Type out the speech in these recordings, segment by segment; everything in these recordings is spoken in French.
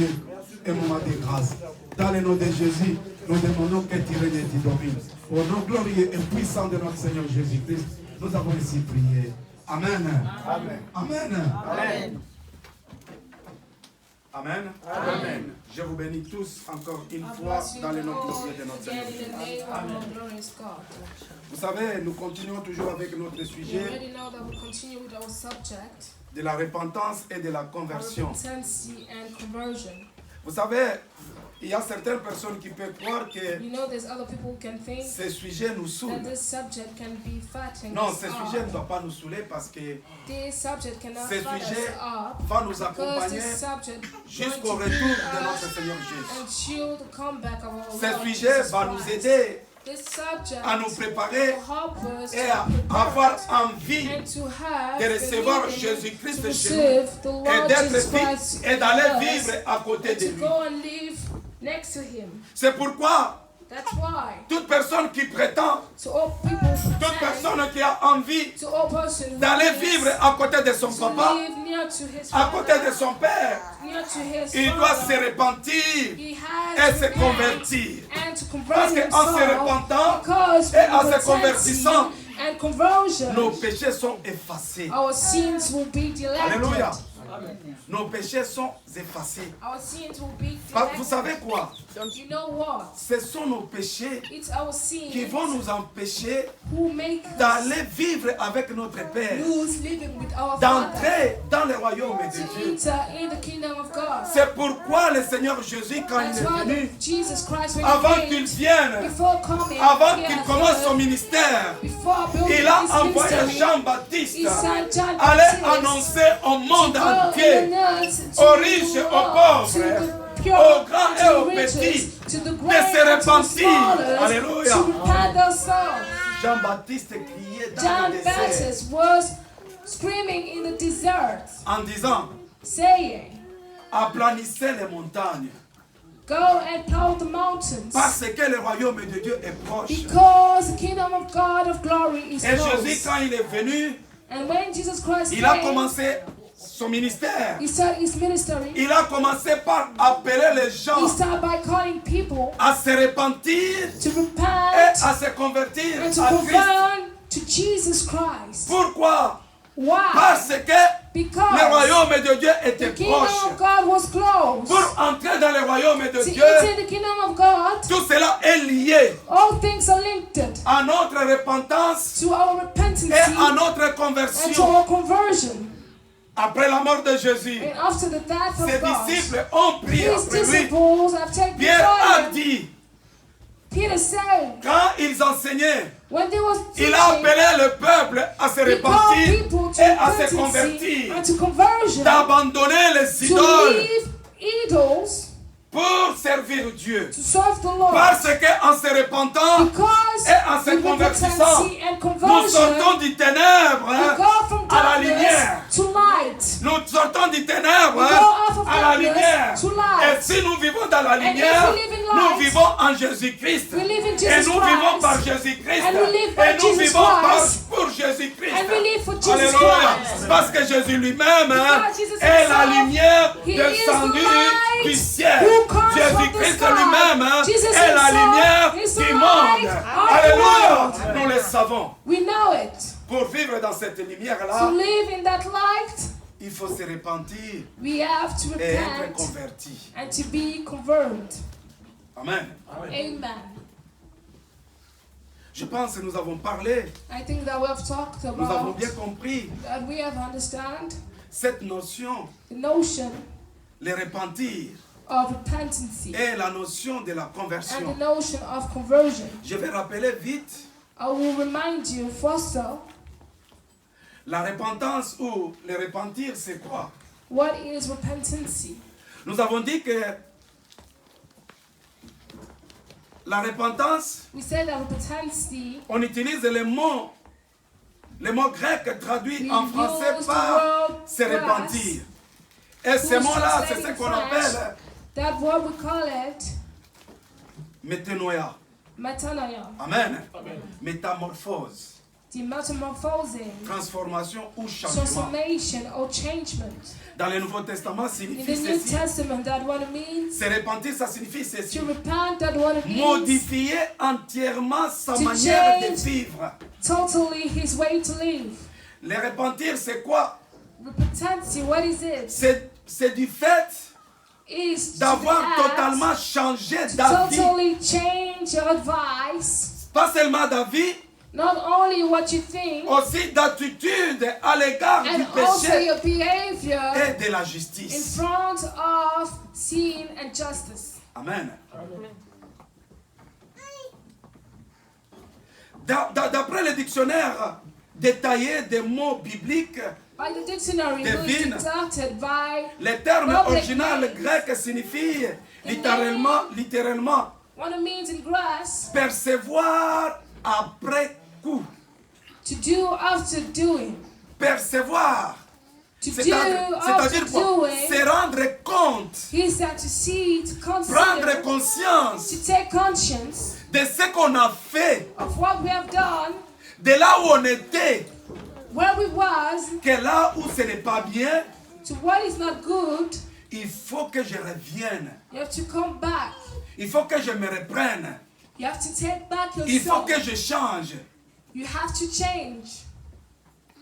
glorieux et moment de grâce. Dans le nom de Jésus, nous demandons que tu règnes et tu domines. Au nom glorieux et puissant de notre Seigneur Jésus-Christ, nous avons ici prié. Amen. Amen. Amen. Amen. Amen. Amen. Je vous bénis tous encore une fois dans le nom glorieux de notre Seigneur Jésus. Amen. Vous savez, nous continuons toujours avec notre sujet de la repentance et de la conversion. Vous savez, il y a certaines personnes qui peuvent croire que ce sujet nous saoule. Non, ce sujet ne doit pas nous saouler parce que ce sujet va nous accompagner jusqu'au retour de notre Seigneur Jésus. Ce sujet va nous aider à nous préparer et à avoir envie de recevoir Jésus-Christ chez nous et d'être vivre et d'aller vivre à côté de lui. C'est pourquoi toute personne qui prétend, toute personne qui a envie d'aller vivre à côté de son papa, à côté de son père, il doit se repentir et se convertir. Parce qu'en se repentant et en se convertissant, nos péchés sont effacés. Alléluia. Nos péchés sont effacés. Vous savez quoi? Ce sont nos péchés qui vont nous empêcher d'aller vivre avec notre Père, d'entrer dans le royaume de Dieu. C'est pourquoi le Seigneur Jésus, quand il est venu, avant qu'il vienne, avant qu'il commence son ministère, il a envoyé Jean-Baptiste aller annoncer au monde entier, aux riches, aux pauvres, aux grands et aux petits, de se repentir. Alléluia. Jean-Baptiste criait dans le désert en disant, aplanissez les montagnes. Go and plow the mountains. Parce que le royaume de Dieu est proche. Because the kingdom of God of glory is et close. Jésus, quand il est venu, and when Jesus Christ il a commencé son ministère. He started his ministry. Il a commencé par appeler les gens He started by calling people à se repentir to repent et à se convertir and to à convert Christ. to Jesus Christ. Pourquoi? Why? Parce que Because le royaume de Dieu était the kingdom proche. of God was close. Pour entrer dans le royaume de To Dieu, enter the kingdom of God, tout cela est lié all things are linked à notre repentance to our repentance et à notre and to conversion. our conversion. Après la mort de Jésus, And after the death ses of God, disciples ont prié his après lui. disciples have taken Pierre a fire. dit, Peter said, quand ils enseignaient, when they was il a teaching, appelé le peuple à se he called repentir people to et à se repentance convertir, and to conversion, d'abandonner les to idoles leave idols, pour servir Dieu. to serve the Lord. Parce qu'en se repentant Because et en se with convertissant, repentance and nous conversion, sortons du ténèbre we go from à la darkness lumière. to light. Nous sortons du ténèbre We go off of à la darkness lumière. to light. Et si nous vivons dans la if lumière, we live in nous light, vivons en Jésus-Christ. we live in Et Jesus nous vivons Christ. par Jésus-Christ. And we live by Et nous Jesus vivons Christ. pour Jésus-Christ. And we live for Jesus Alléluia. Christ. Parce que Jésus lui-même Because Jesus est la himself, lumière he is descendue the light du ciel. who comes from the Jésus-Christ sky. lui-même Jesus est la himself lumière is the du light monde. of the Alléluia. world. Nous le savons. We know it. Pour vivre dans cette To lumière-là, live in that light, il faut se repentir we have to et être repent converti. and to be converted. Amen. Amen. Je pense que nous avons parlé, I think that we have talked nous avons about bien compris that we have understand cette notion, the notion le repentir of repentance et la notion de la and the conversion. notion of conversion. Je vais rappeler vite I will remind you first la repentance ou le repentir, c'est quoi? what is repentance. Nous avons dit que la repentance, We said that repentance, on utilise le mot grec traduit we en français use the par word se repentir. Et ce who's mot-là, c'est translated ce in qu'on French. appelle That word we call it métanoïa. metanoia. Amen. Métamorphose. transformation ou changement. Transformation or changement. Dans le Nouveau Testament, signifie ceci. Se repentir, ça signifie ceci. Modifier entièrement sa manière de vivre. Totally his way to live. Le repentir, c'est quoi? Repentancy, what is it? C'est du fait d'avoir totalement changé d'avis. Totally change your advice. Pas seulement d'avis, not only what you think, aussi d'attitude à l'égard du péché your behavior et de la justice. In front of sin and justice. Amen. D'après le dictionnaire détaillé des mots bibliques, devine, le terme original grec signifie littéralement percevoir après coup. To do after doing. Percevoir. C'est-à-dire quoi? Se rendre compte. To see, to consider, prendre conscience. To take conscience de ce qu'on a fait. Of what we have done. De là où on était. Where we was. Que là où ce n'est pas bien. To what is not good. Il faut que je revienne. You have to come back. Il faut que je me reprenne. You have to take back yourself. Il faut que je change. You have to change.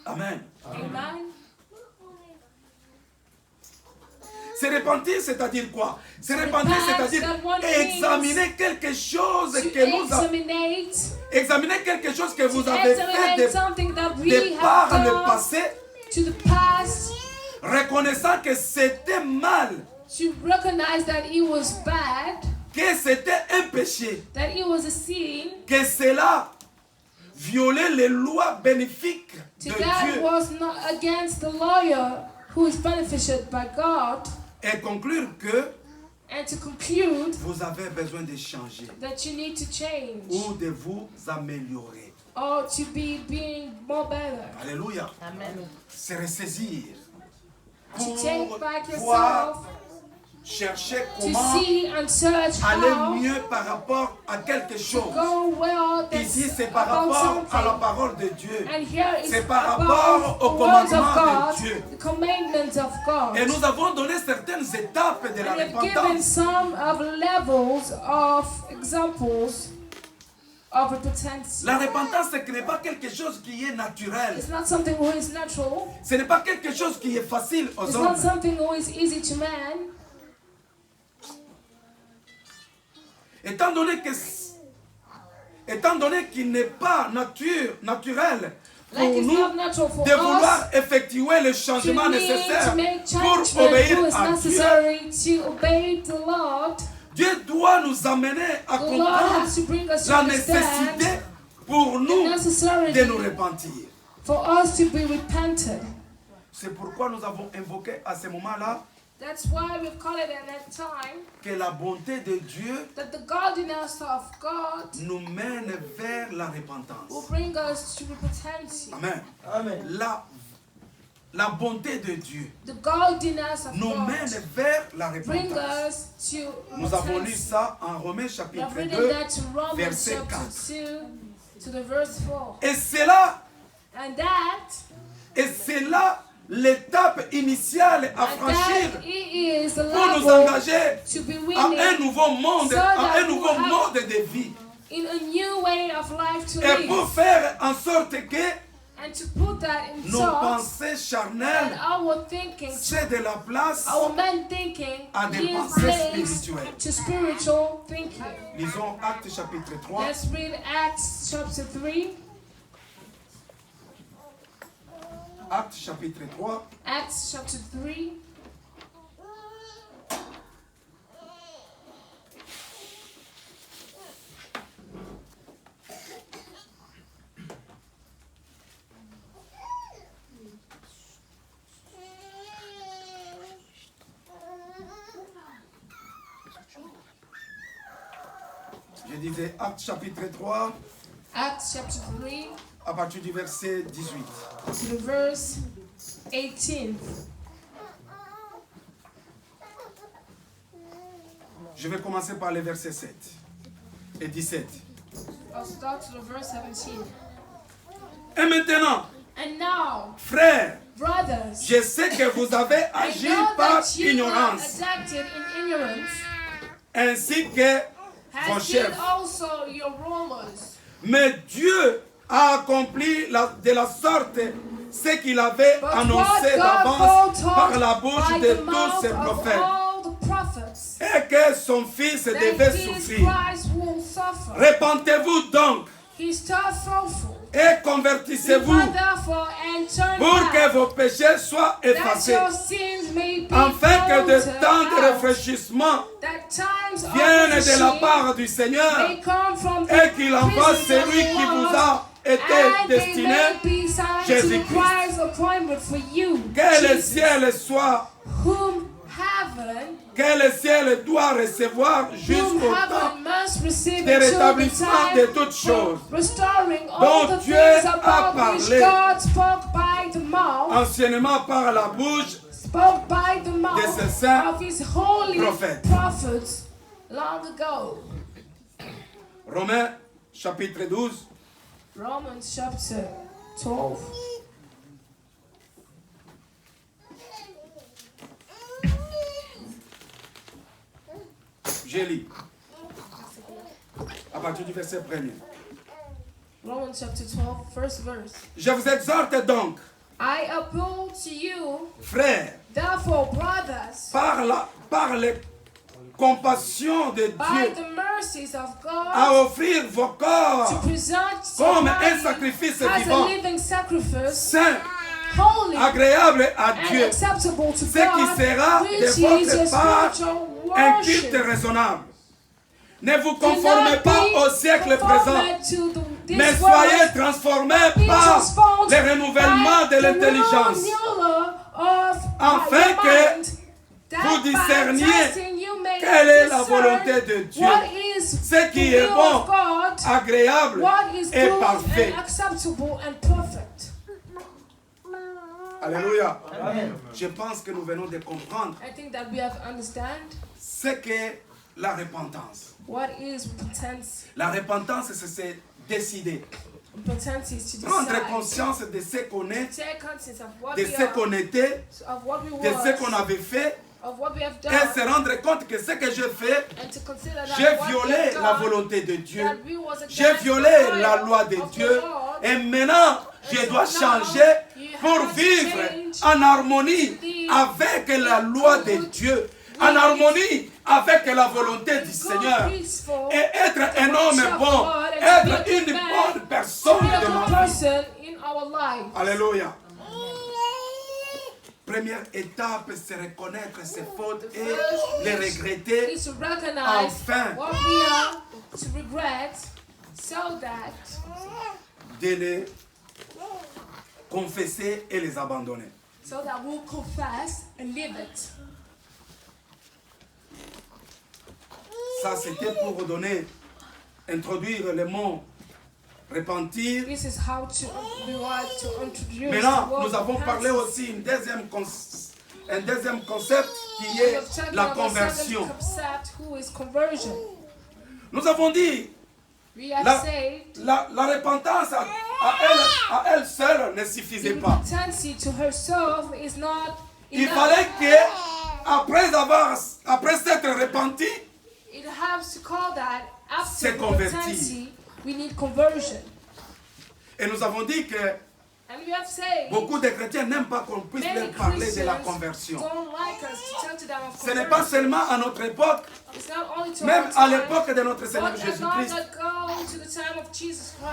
Amen. Amen. Se repentir, c'est-à-dire quoi? Se repentir, c'est-à-dire examiner quelque chose que nous avons. Examiner quelque chose que vous avez fait de par le passé. Reconnaissant que c'était mal. To recognize that it was bad. Que c'était un péché. That it was a sin. Que cela violait les lois bénéfiques de Dieu. Was not against the lawyer who is benefited by God. Et conclure que and to conclude vous avez besoin de changer that you need to change ou de vous améliorer. Or to be being more better. Alléluia. Amen. Se ressaisir pour to take back yourself, chercher comment aller mieux par rapport à quelque chose. Ici, c'est par rapport à la parole de Dieu. C'est par rapport au commandement de Dieu. Et nous avons donné certaines étapes de la repentance. La repentance, ce n'est pas quelque chose qui est naturel. Ce n'est pas quelque chose qui est facile aux hommes. Étant donné qu'il n'est pas naturel pour nous de vouloir effectuer le changement nécessaire pour obéir à Dieu, Dieu doit nous amener à comprendre la nécessité pour nous de nous repentir. C'est pourquoi nous avons invoqué à ce moment-là That's why we've called it at that time que la bonté de Dieu that the godliness of God nous mène vers la repentance. Will bring us to repentance. Amen. Amen. La bonté de Dieu the godliness of nous God mène vers la bring repentance. Us to nous avons lu ça en Romains chapitre 2, verset 4. To the verse 4. Et c'est là, and c'est là l'étape initiale à franchir pour nous engager à un nouveau monde, à un nouveau mode de vie. In a new way of life to et pour faire en sorte que and to put that in nos pensées charnelles cèdent de la place à des pensées spirituelles. To spiritual thinking. Lisons Actes chapitre 3. Let's read Acts chapter 3. Actes chapitre 3. Acts chapter 3. Je disais Actes chapitre 3. Acts chapter 3. À partir du verset 18. To the verse 18. Je vais commencer par les versets 7 et 17. I'll start to the verse 17. Et maintenant, frères, je sais que vous avez agi par ignorance, ainsi que vos chefs. Mais Dieu a accompli de la sorte ce qu'il avait annoncé d'avance par la bouche de tous ses prophètes, et que son Fils devait souffrir. Repentez-vous donc et convertissez-vous pour que vos péchés soient effacés, afin que de temps de rafraîchissement viennent de la part du Seigneur et qu'il envoie celui qui vous a été destiné, Jésus-Christ. Que le ciel soit, que le ciel doit recevoir jusqu'au temps de rétablissement de toutes choses, dont Dieu a parlé anciennement par la bouche de ses saints prophètes. Romains chapitre 12. Romans chapter 12. Je lis à partir du verset 1er. Romans chapter 12, first verse. Je vous exhorte donc, I appeal to you, frères, therefore, brothers, par les compassions de by Dieu, the mercies of God, à offrir vos corps to present comme your un body sacrifice as vivant, a living sacrifice, saint, holy, agréable à and Dieu, acceptable to ce qui God, sera which de is votre your part spiritual un culte worship. raisonnable. Ne vous Do conformez not pas be au siècle présent, conformed to this mais world, soyez transformés be par transformed le renouvellement by de the l'intelligence, renewal of afin your que mind, that vous by discerniez testing you may quelle est la discern volonté de Dieu, what is ce qui the est will bon, of God, agréable what is et good parfait. and acceptable and perfect. Alléluia. Amen. Je pense que nous venons de comprendre I think that we have understand ce qu'est la repentance. what is repentance. La repentance, c'est se décider. Repentance is to Prendre decide, conscience de ce qu'on est, take conscience of what de we ce are, qu'on était, of what we de ce qu'on was, avait fait, of what we have et done, se rendre compte que ce que j'ai fait, and to consider that j'ai what we violé have la done, volonté de Dieu, that we was j'ai against violé the will la loi de of the Dieu, Lord, et maintenant je dois changer pour vivre en harmonie avec la loi de Dieu, en harmonie avec la volonté du Seigneur, et être un homme bon, être une bonne personne de ma vie. Alléluia. Première étape, c'est reconnaître ses fautes et les regretter. Enfin, de les confesser et les abandonner. So that we'll confess and live it. Ça, c'était pour introduire le mot repentir. This is how we want to introduce. Maintenant, nous avons parlé aussi un deuxième concept qui est la conversion. Nous avons dit la repentance à elle seule ne suffisait pas. Il fallait que après s'être repenti, se convertir. We need conversion. Et nous avons dit que beaucoup de chrétiens n'aiment pas qu'on puisse leur parler de la conversion. Ce n'est pas seulement à notre époque, même à l'époque de notre Seigneur Jésus-Christ.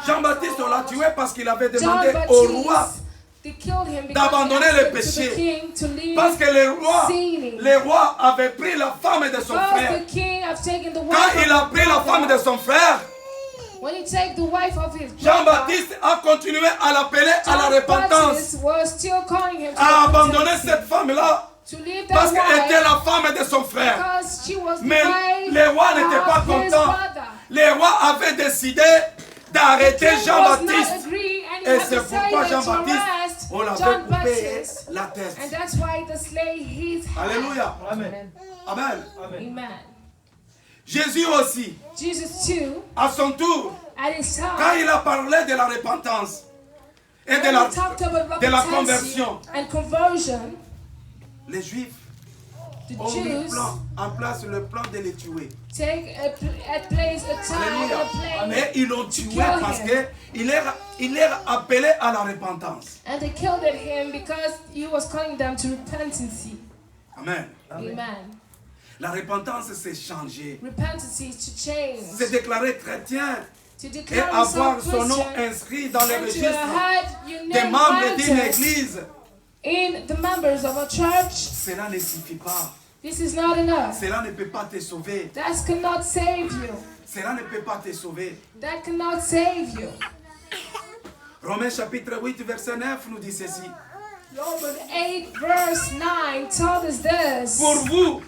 Jean-Baptiste, on l'a tué parce qu'il avait demandé au roi d'abandonner le péché. Parce que le roi avait pris la femme de son frère. Quand il a pris la femme de son frère, Jean-Baptiste a continué à l'appeler à la repentance, à abandonner cette femme-là, parce qu'elle était la femme de son frère. Mais le roi n'était pas content. Le roi avait décidé d'arrêter Jean-Baptiste. Et c'est pourquoi Jean-Baptiste, on l'avait coupé la tête. Alléluia. Amen. Amen. Jésus aussi, à son tour, quand il a parlé de la repentance, et de la conversion, les Juifs ont mis en place le plan de les tuer. Et ils l'ont tué parce qu'il leur appelé à la repentance. And they killed him because he was calling them to repentance. Amen. Amen. La repentance, c'est changer. Repentance is to change. C'est déclarer chrétien et avoir son nom inscrit dans le registre des membres d'une église. In the members of a church. Cela ne suffit pas. This is not enough. Cela ne peut pas te sauver. That cannot save you. Cela ne peut pas te sauver. That cannot save you. Romains chapitre 8 verset 9 nous dit ceci. Romans 8 verse 9 told us this. Pour vous,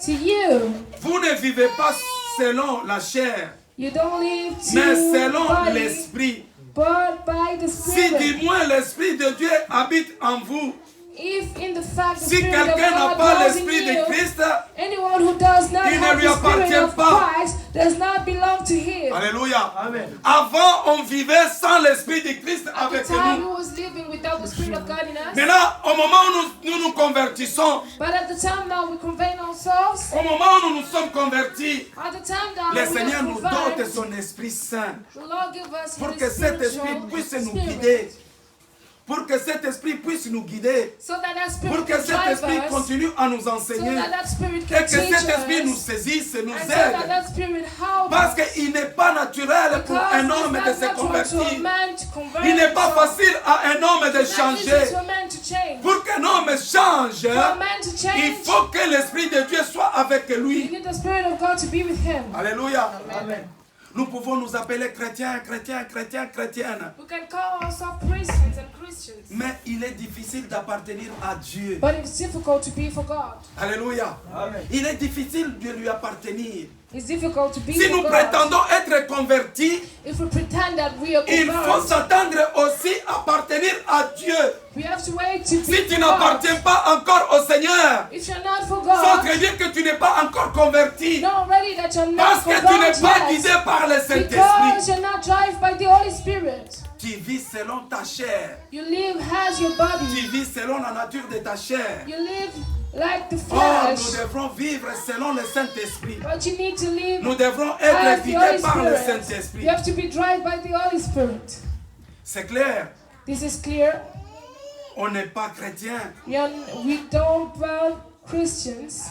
to you, vous ne vivez pas selon la chair, you don't live to mais selon body, l'esprit. But by the Spirit. Si du moins l'esprit de Dieu habite en vous. If in the fact Si quelqu'un n'a pas l'esprit de Christ, anyone who does not il ne have lui the Spirit appartient of pas. Christ does not belong to him. Alléluia. Amen. Avant, on vivait sans l'esprit de Christ At avec the time, nous. he was living without the Spirit of God in us. Maintenant, au moment où nous nous convertissons, But at the time now we convey ourselves. au moment où nous nous sommes convertis, At the time now le we Seigneur are nous converted. donne son Esprit Saint The Lord give us pour His que cet esprit spiritual puisse nous spirit. guider. Pour que cet esprit puisse nous guider. So that spirit Pour que can cet drive esprit us. continue à nous So enseigner. that spirit Et can que cet teach esprit us. nous saisisse et nous And so aide. that spirit help Parce us. qu'il n'est pas naturel pour Because un homme it's de not se natural to a convertir. man to convert Il n'est pas himself. facile à un homme de It's not easy changer. to a man to change. Pour qu'un homme change, For a man to il change, faut que l'Esprit de Dieu soit avec you lui. need the Spirit of God to be with him. Alléluia. Amen. Nous pouvons nous appeler chrétiens, chrétiens, chrétiens, chrétiennes. We can call ourselves Christians and Christians. Mais il est difficile d'appartenir à Dieu. But it's difficult to be for God. Alléluia. Amen. Il est difficile de lui appartenir. It's difficult to be Si for nous God. prétendons être convertis, If we pretend that we are il faut converted, s'attendre aussi à appartenir à Dieu. we have to wait to be Si tu for God. n'appartiens pas encore au Seigneur, If you're not for ça God, veut dire que tu n'es pas encore converti. know already that you're not Parce for que tu n'es God pas yet. guidé par le Because Saint-Esprit. you're not driven by the Holy Spirit. Tu vis selon ta chair. You live as your Tu body. vis selon la nature de ta chair. You live like the Or, nous flesh. devrons vivre selon le Saint-Esprit. But you need to live Nous devrons as être the guidés Holy par le Spirit. Saint-Esprit. You have to be driven by the Holy Spirit. C'est clair. This is clear. On n'est pas chrétien. We don't dwell Christians.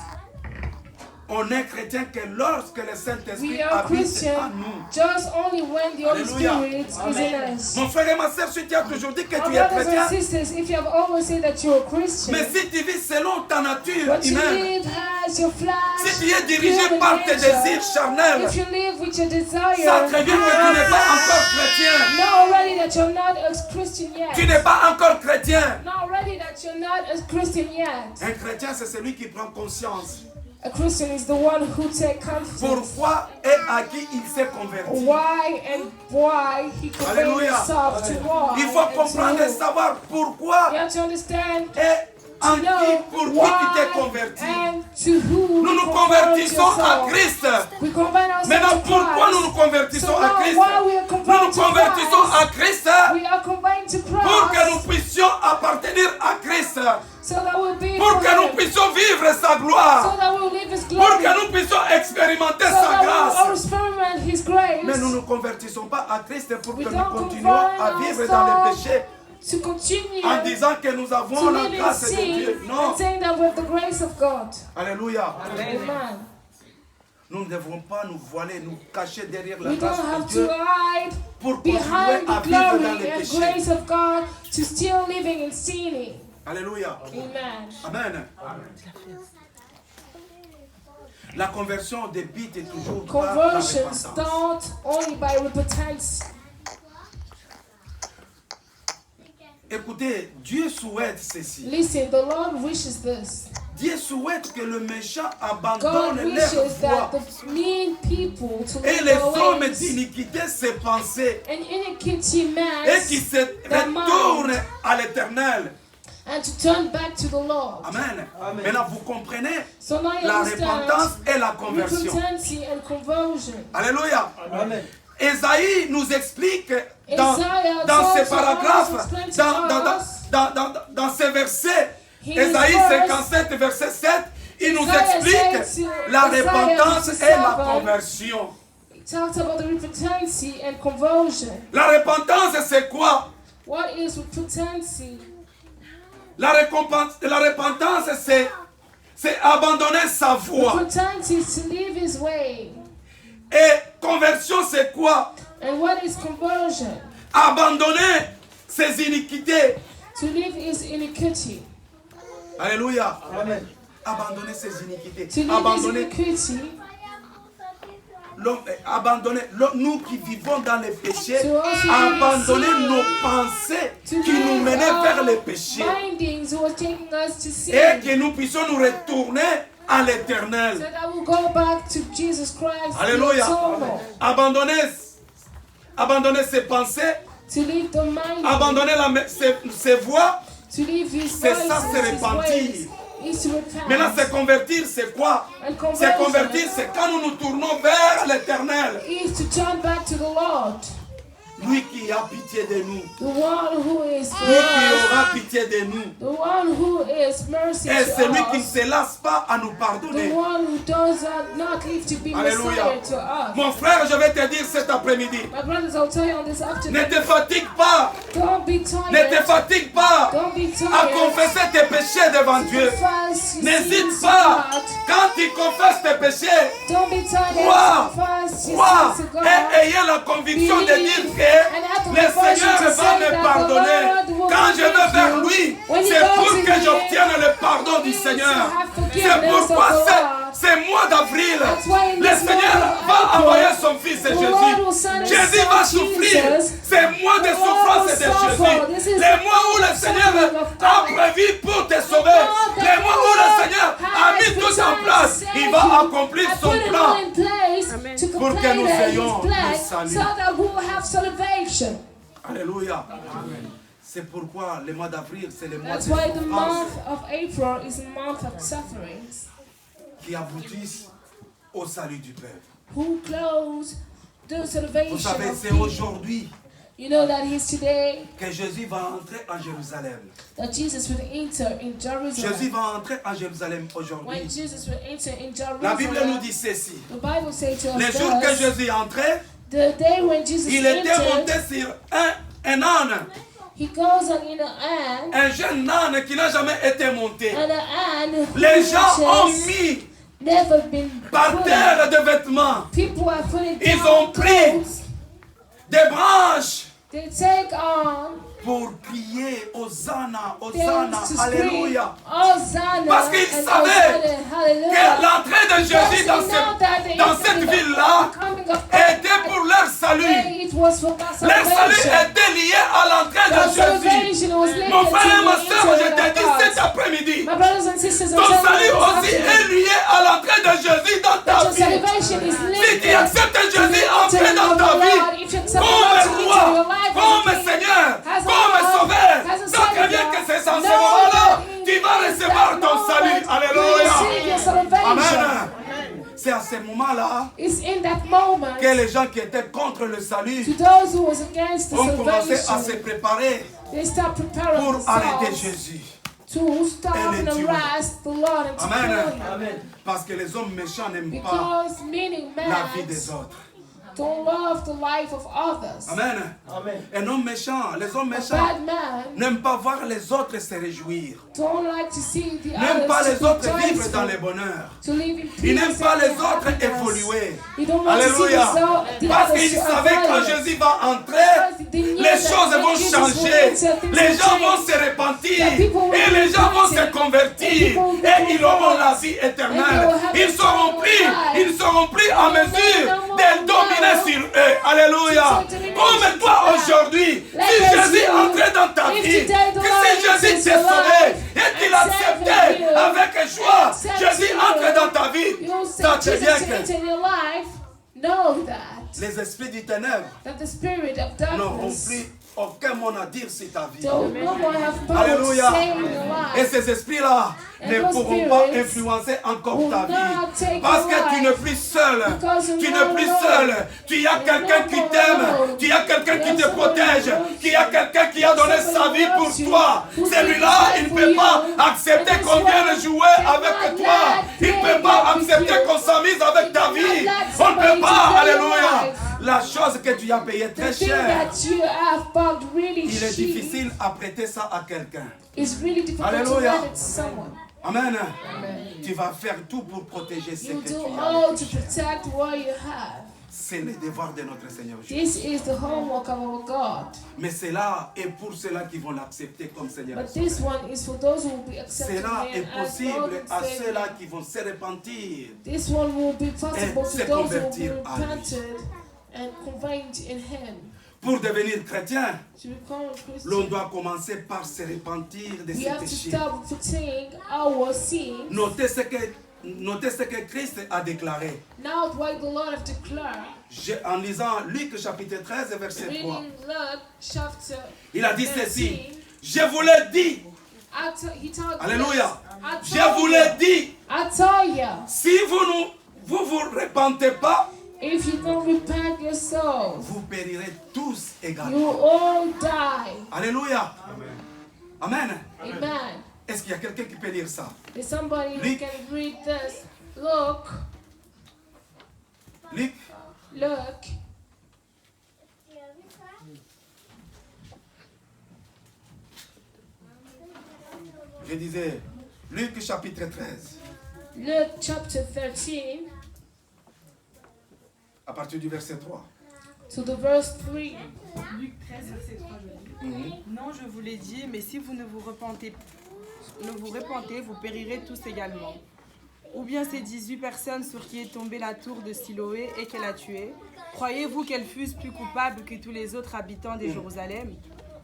On est chrétien que lorsque le Saint-Esprit We are habite Christian en nous. just only when the Holy Alléluia. Spirit is in us. Mon frère et ma soeur, si tu as toujours dit que My tu es brothers chrétien, and sisters, if you have always said that you're a Christian, mais si tu vis selon ta nature but you humaine, live as your flesh, si tu es dirigé human par tes nature, désirs charnels, if you live with your desire, ça te dit que tu n'es pas encore chrétien. know already that you're not a Christian yet. Tu n'es pas encore chrétien. Know already that you're not a Christian yet. Un chrétien, c'est celui qui prend conscience. A Christian is the one who takes confidence. Pourquoi et à qui il s'est converti. Why and why he conveyed Alléluia. himself to why. Il faut and to comprendre et who. savoir pourquoi You have to understand et en to qui, know pour qui tu why t'es converti. and to who Nous you nous convert convertissons à yourself. Christ. We convert ourselves Maintenant, to pourquoi Christ. nous nous convertissons So à now Christ? why we are Nous nous converted to convertissons à Christ? Christ We are converted to pour que Christ nous puissions appartenir à Christ. so that we'll be Pour for que nous Him. puissions vivre sa So gloire. that we'll live His Pour glory. que nous puissions expérimenter So sa that we'll grâce. experiment His grace. Mais nous ne nous convertissons pas à Christ pour que We nous don't continuions à convert vivre dans les ourselves péchés to continue en disant que nous avons to la live in grâce de sin Dieu. Non. and saying that we have the grace of God. Alléluia. Amen. Nous ne devons pas nous voiler, nous cacher derrière la We grâce don't de have Dieu to hide pour continuer behind à the vivre dans glory les and péchés. grace of God to still living in sinning. Alléluia. Amen. Amen. La conversion débute toujours par la Conversion repentance. starts only by repentance. Écoutez, Dieu souhaite ceci. Listen, the Lord wishes this. Dieu souhaite que le méchant God abandonne leur wishes that voie the mean people to et leave les their hommes ways d'iniquité ses pensées and iniquity et qui man se retournent à l'Éternel. and to turn back to the Lord. Amen. Amen. Maintenant, vous comprenez So now you la understand repentance et la conversion. repentance and conversion. Alléluia. Amen. Ésaïe nous explique dans ces paragraphes, dans ces versets, Ésaïe 57, verset 7, il nous explique la repentance et la conversion. La repentance, c'est quoi? What is repentance? La repentance, c'est abandonner sa voie. Repentance is to leave his way. Et conversion, c'est quoi? And what is conversion? Abandonner ses iniquités. To leave his iniquity. Alléluia. Amen. Abandonner ses iniquités. To leave his iniquity. Abandonner, nous qui vivons dans les péchés, abandonner nos pensées qui nous menaient vers les péchés et que nous puissions nous retourner à l'éternel. Alléluia. Abandonner ses pensées, abandonner ses voies, c'est ça, c'est repentir. Maintenant, se convertir, c'est quoi? Se convertir, c'est quand nous nous tournons vers l'éternel. Lui qui a pitié de nous. Lui qui aura pitié de nous. Et c'est lui qui ne se lasse pas à nous pardonner. Alléluia. Mon frère, je vais te dire cet après-midi. Ne te fatigue pas. Ne te fatigue pas à confesser tes péchés devant Dieu. N'hésite pas. Quand tu confesses tes péchés, crois et ayez la conviction de dire que le Seigneur va me pardonner. Quand je vais vers lui, c'est pour que j'obtienne le pardon du Seigneur. C'est pourquoi c'est mois d'avril, le Seigneur va envoyer son Fils Jésus. Jésus va souffrir. C'est mois de souffrance de Jésus. Les mois où le Seigneur a prévu pour te sauver. Les mois où le Seigneur a mis tout en place. Il va accomplir son plan pour que nous ayons le salut. Alléluia. C'est pourquoi le mois d'avril, c'est le mois de souffrance qui aboutissent au salut du peuple. Vous savez, c'est aujourd'hui que Jésus va entrer en Jérusalem. Jésus va entrer en Jérusalem aujourd'hui. La Bible nous dit ceci. Le jour que Jésus entrait, il était monté sur un âne. Un jeune âne qui n'a jamais été monté. Les gens ont mis par terre des vêtements. Ils ont pris des branches pour crier Hosanna, Hosanna, Alléluia. Parce qu'ils savaient que l'entrée de Jésus dans cette ville-là était pour leur salut. Leur salut était lié à l'entrée de Jésus. Mon frère et ma soeur, je te dis cet après-midi, ton salut aussi est lié à l'entrée de Jésus dans ta vie. Si tu acceptes Jésus entrer dans ta vie comme roi, comme Seigneur, comme sauveur, donc bien que c'est en ce moment-là, tu vas recevoir ton salut. Alléluia. Amen. C'est à ce moment-là que les gens qui étaient contre le salut ont commencé à se préparer pour arrêter Jésus. Et les tuer. Amen. Parce que les hommes méchants n'aiment pas la vie des autres. Don't love the life of others. Amen. Un homme méchant, les hommes méchants n'aiment pas voir les autres se réjouir. N'aiment pas les autres vivre dans le bonheur. Ils n'aiment pas les autres évoluer. Alléluia. Parce qu'ils savaient quand Jésus va entrer, les choses vont changer. Les gens vont se repentir. Et les gens vont se convertir. Et ils auront la vie éternelle. Ils seront pris en mesure de dominer sur eux. Alléluia. Comme toi aujourd'hui, si Jésus entrait dans ta vie, que si Jésus t'est sauvé et qu'il a accepté avec joie, Jésus entre dans ta vie, ça te vient que les esprits du ténèbre n'auront plus aucun mot à dire sur ta vie. Alléluia. Et ces esprits-là ne pourront pas influencer encore ta vie. Parce que tu n'es plus seul. Tu n'es plus seul. Tu as quelqu'un qui t'aime. Tu as quelqu'un qui te protège. Tu as quelqu'un qui a donné sa vie pour toi. Celui-là, il ne peut pas accepter qu'on vienne jouer avec toi. Il ne peut pas accepter qu'on s'amuse avec ta vie. On ne peut pas. Alléluia. La chose que tu as payée très cher, il est difficile à prêter ça à quelqu'un. Alléluia. Amen. Tu vas faire tout pour protéger ce que tu as. C'est le devoir de notre Seigneur Jésus. Mais cela est pour ceux-là qui vont l'accepter comme Seigneur. Cela est possible à ceux-là qui vont se repentir et se convertir à lui. Pour devenir chrétien, l'on doit commencer par se repentir de ses péchés. Notez ce que Christ a déclaré. En lisant Luc chapitre 13, verset 3. Il a dit ceci. Je vous l'ai dit. Alléluia. Je vous l'ai dit. Si vous vous repentez pas, if you don't repent yourself, vous périrez tous également. You all die. Alléluia. Amen. Amen. Est-ce qu'il y a quelqu'un qui peut lire ça? Is somebody who can read this? Look. Je disais, Luc chapitre 13. Luke chapter 13. À partir du verset 3. To the verse 3. Luc 13, verset 3, je dis. Non, je vous l'ai dit, mais si vous ne vous repentez, vous périrez tous également. Ou bien ces 18 personnes sur qui est tombée la tour de Siloé et qu'elle a tué, croyez-vous qu'elles fussent plus coupables que tous les autres habitants de Jérusalem?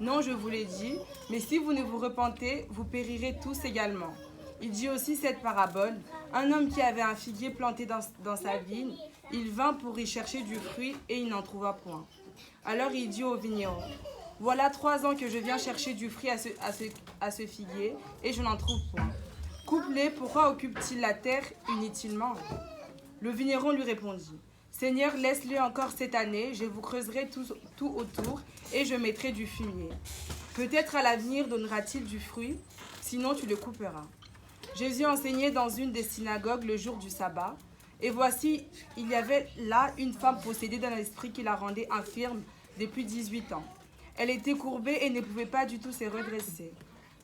Non, je vous l'ai dit, mais si vous ne vous repentez, vous périrez tous également. Il dit aussi cette parabole. Un homme qui avait un figuier planté dans sa vigne, il vint pour y chercher du fruit et il n'en trouva point. Alors il dit au vigneron, voilà 3 ans que je viens chercher du fruit à ce figuier et je n'en trouve point. Coupe-les, pourquoi occupe-t-il la terre inutilement? Le vigneron lui répondit, Seigneur, laisse-le encore cette année, je vous creuserai tout autour et je mettrai du fumier. Peut-être à l'avenir donnera-t-il du fruit, sinon tu le couperas. Jésus enseignait dans une des synagogues le jour du sabbat. Et voici, il y avait là une femme possédée d'un esprit qui la rendait infirme depuis 18 ans. Elle était courbée et ne pouvait pas du tout se redresser.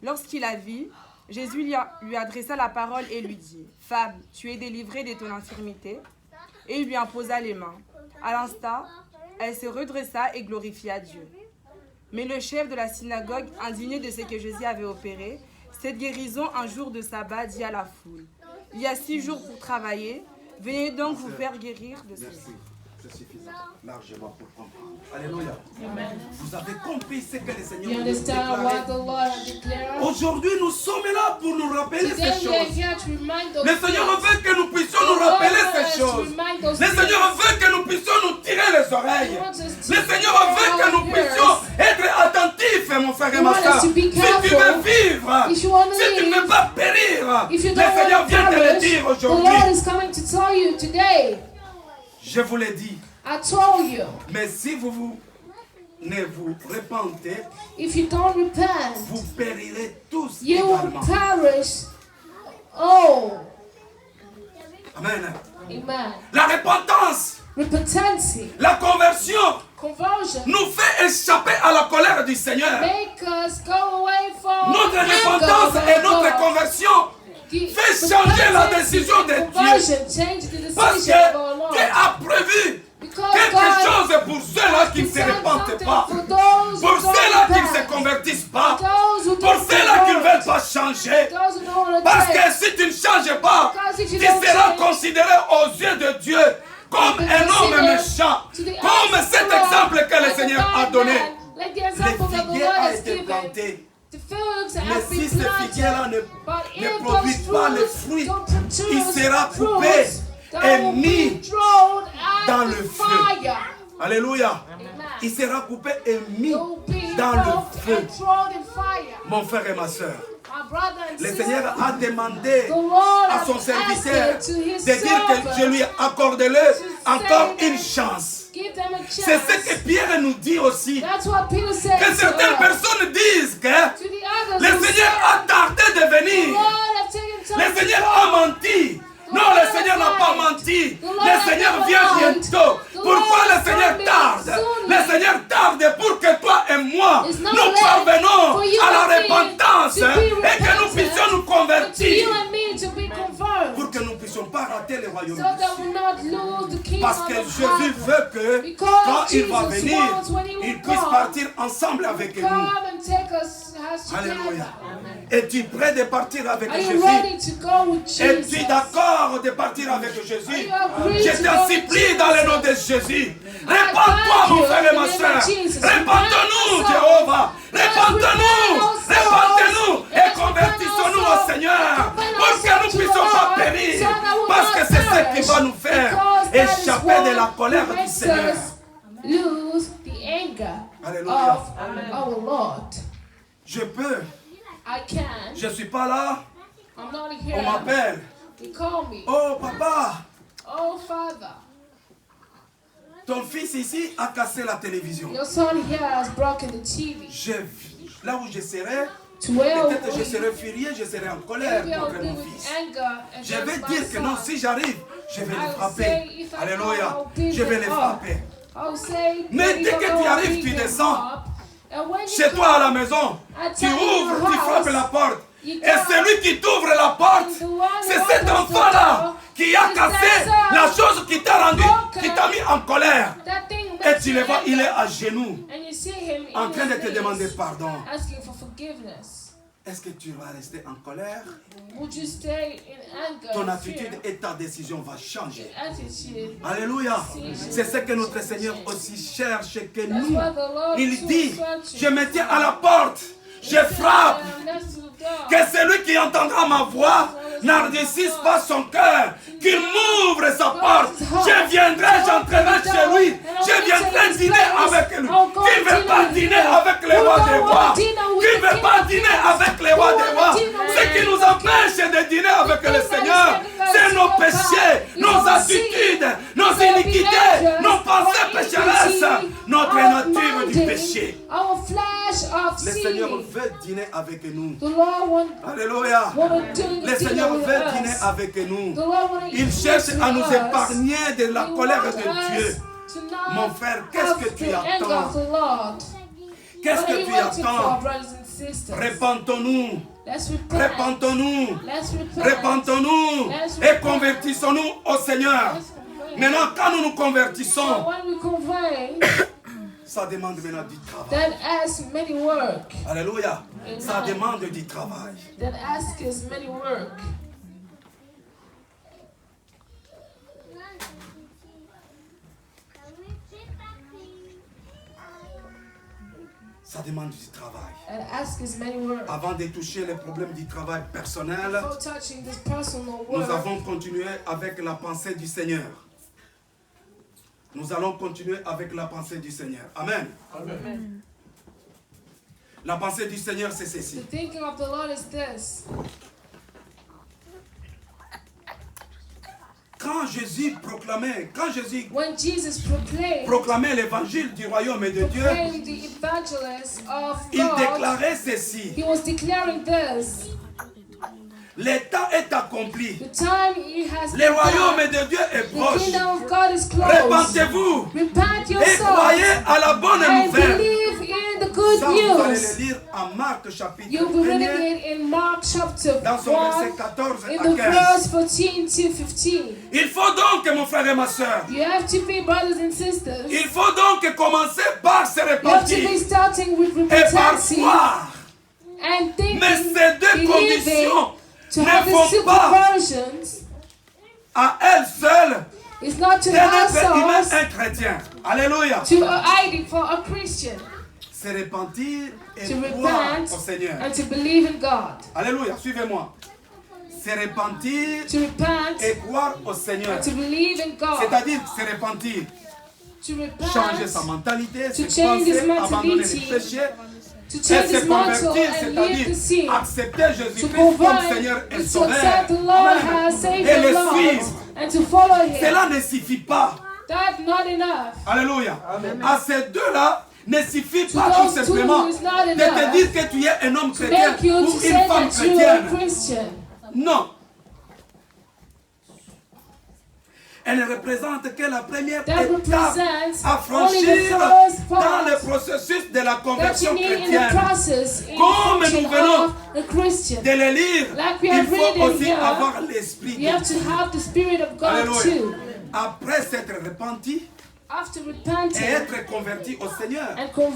Lorsqu'il la vit, Jésus lui adressa la parole et lui dit, « Femme, tu es délivrée de ton infirmité. » Et il lui imposa les mains. À l'instant, elle se redressa et glorifia Dieu. Mais le chef de la synagogue, indigné de ce que Jésus avait opéré, cette guérison un jour de sabbat, dit à la foule, « Il y a 6 jours pour travailler. Venez donc vous faire guérir de ceci. » C'est suffisant, largement pour comprendre. Alléluia. Amen. Vous avez compris ce que le Seigneur a déclaré. Aujourd'hui, nous sommes là pour nous rappeler ces choses. Le Seigneur veut que nous puissions nous rappeler ces choses. Le Seigneur veut que nous puissions nous tirer les oreilles. Le Seigneur veut que nous puissions être attentifs, mon frère et ma soeur. Si tu veux vivre, si tu ne veux pas périr, le Seigneur vient te le dire aujourd'hui. Je vous l'ai dit. Mais si vous ne vous repentez, vous périrez tous également. Amen. La repentance, la conversion nous fait échapper à la colère du Seigneur. Notre repentance et notre conversion fait changer la décision de Dieu. Parce que Dieu a prévu quelque chose pour ceux-là qui ne se repentent pas, pour ceux-là qui ne se convertissent pas, pour ceux-là qui ne veulent pas changer. Parce que si tu ne changes pas, tu seras considéré aux yeux de Dieu comme un homme méchant, comme cet exemple que le Seigneur a donné. Le figuier a été planté. Mais si ce figuier-là ne produit pas le fruit, il sera coupé et mis dans le feu. Alléluia. Il sera coupé et mis dans le feu. Mon frère et ma soeur, le Seigneur a demandé à son serviteur de dire que je lui accorde encore une chance. C'est ce que Pierre nous dit aussi. Que certaines personnes disent que le Seigneur a tardé de venir. Le Seigneur a menti. Non, le Seigneur n'a pas menti. Le Seigneur vient bientôt. Pourquoi le Seigneur tarde? Le Seigneur tarde pour que toi et moi, nous parvenons à la repentance et que nous puissions nous convertir. Pour que nous ne puissions pas rater le royaume de Dieu. Parce que Jésus veut que quand il va venir, il puisse partir ensemble avec nous. Alléluia. Es-tu prêt de partir avec Jésus? Es-tu d'accord de partir avec Jésus? Je t'en supplie dans le nom de Jésus. Répands-toi, mon frère et ma soeur. Répandons-nous, Jéhovah. Répandons-nous. Répandons-nous et convertissons-nous au Seigneur. Pour que nous ne puissions pas périr. Parce que c'est ce qui va nous faire échapper de la colère du Seigneur. Alléluia. Je peux. Je ne suis pas là. On m'appelle. Oh papa. Oh father. Ton fils ici a cassé la télévision. Your son here has broken the TV. Là où je serai, peut-être je serai furieux, je serai en colère contre mon fils. Je vais dire que non, si j'arrive, je vais le frapper. Alléluia. Je vais le frapper. Mais dès que tu arrives, tu descends. Chez toi à la maison, tu ouvres, tu frappes la porte. Et celui qui t'ouvre la porte, c'est cet enfant-là qui a cassé la chose qui t'a rendu, qui t'a mis en colère. Et tu le vois, il est à genoux, en train de te demander pardon. Est-ce que tu vas rester en colère? Ton attitude et ta décision va changer. Alléluia. C'est ce que notre Seigneur aussi cherche que nous. Il dit, je me tiens à la porte, je frappe. Que celui qui entendra ma voix n'ardississe pas son cœur, qu'il m'ouvre sa porte. Je viendrai, j'entrerai chez lui. Je viendrai dîner avec lui. Qui ne veut pas dîner avec les rois des rois? Qui ne veut pas dîner avec les rois des rois? Ce qui nous empêche de dîner avec le Seigneur, c'est nos péchés, nos attitudes, nos iniquités, nos pensées pécheresses, notre nature du péché. Le Seigneur veut dîner avec nous. Alléluia. Le Seigneur veut dîner avec nous. Il cherche à nous épargner de la colère de Dieu. Mon frère, qu'est-ce que tu attends? Qu'est-ce que tu attends? Repentons-nous. Repentons-nous. Repentons-nous. Et convertissons-nous au Seigneur. Maintenant, quand nous nous convertissons, ça demande maintenant du travail. Alléluia. Ça demande du travail. Ça demande du travail. Avant de toucher les problèmes du travail personnel, nous avons continué avec la pensée du Seigneur. Nous allons continuer avec la pensée du Seigneur. Amen. Amen. La pensée du Seigneur, c'est ceci. Quand Jésus proclamait, proclamait l'évangile du royaume de Dieu, il déclarait ceci. Le temps est accompli. Le royaume de Dieu est proche. Repentez-vous et croyez à la bonne nouvelle. Ça, vous allez le lire en Marc chapitre 1, dans son verset 14 à 15. Il faut donc, mon frère et ma soeur, il faut donc commencer par se repentir et par croire. Mais ces deux conditions ne font pas à elles seules d'un être humain un chrétien. Alléluia. Se repentir et croire au Seigneur. Alléluia, suivez-moi. Se repentir et croire au Seigneur. C'est-à-dire se repentir. changer sa mentalité, ses pensées, abandonner les péchés, et se convertir, c'est-à-dire accepter Jésus-Christ comme Seigneur et Sauveur, et le suivre. Cela ne suffit pas. Alléluia. À ces deux-là, ne suffit pas tout simplement de te dire que tu es un homme chrétien ou une femme chrétienne. Non. Elle ne représente que la première étape à franchir dans le processus de la conversion chrétienne. Comme nous venons de le lire, il faut aussi avoir l'Esprit de Dieu. Alléluia. Après s'être repenti, et être converti au Seigneur, pour